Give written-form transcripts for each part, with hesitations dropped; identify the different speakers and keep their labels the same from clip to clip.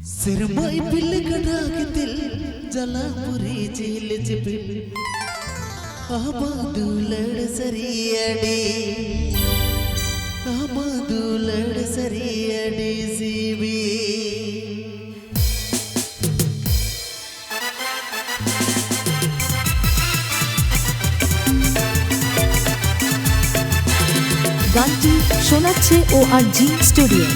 Speaker 1: सिरमाई पिल कटा के दिल जलापुरी झील चिपिल आमादुलड़ सरियड़ी आमादुलड़ सरियड़ी सीवी
Speaker 2: গানটি শোনাচ্ছে ORG স্টুডিও।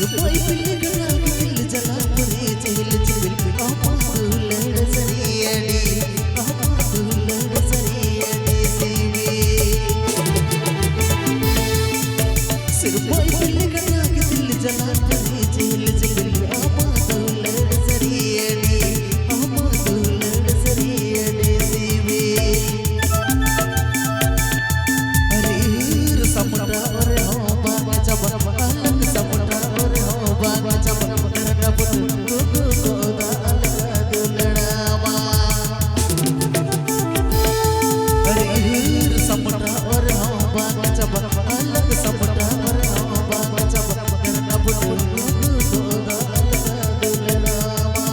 Speaker 1: सुरमई पिल्ले गदा के दिल जला पुरी झील झील आमा दुलड़ सरियड़ी आमा दुलड़ सरियड़ी सीवी सुरमई पिल्ले गदा के दिल जला पुरी झील झील आमा दुलड़ सरियड़ी आमा दुलड़ सरियड़ी सीवी हरीर समुद्र और हो बाग जब अलग समुद्र और हो बाग जब करना पुट को दा अलग दुलड़ावा हरीर समुद्र और हो बाग जब अलग समुद्र और हो बाग जब करना पुट को दा अलग दुलड़ावा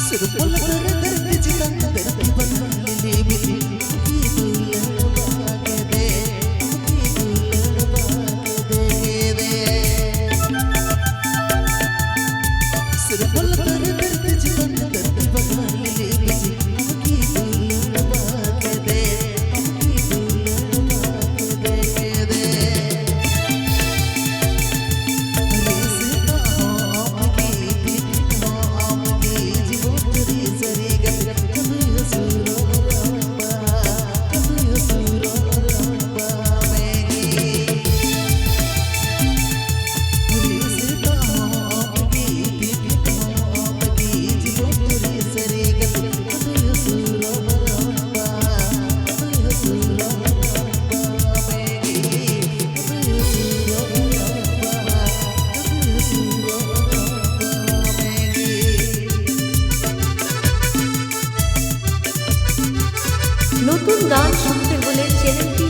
Speaker 1: सुरपल कर दर्द जिता दर्द बना ले मेरी की दुलड़ बाग दे की दुलड़ बाग दे सुरपल कर दर्द जिता दर्द बना ले मेरी की दुलड़ बाग दे की दुलड़ बाग दे रिश्ता हो आपकी पीठ हो आपकी जीवन तेरी सरी गत कभी हसूरो रंबा कभी हसूरो रंबा मेगी रिश्ता हो आपकी पीठ हो आपकी जीवन तेरी सरी गत कभी हसूरो रंबा कभी हसूरो रंबा मेगी कभी हसूरो रंबा कभी हसूरो रंबा मेगी
Speaker 2: নতুন গান শুনতে হলে চ্যানেলটি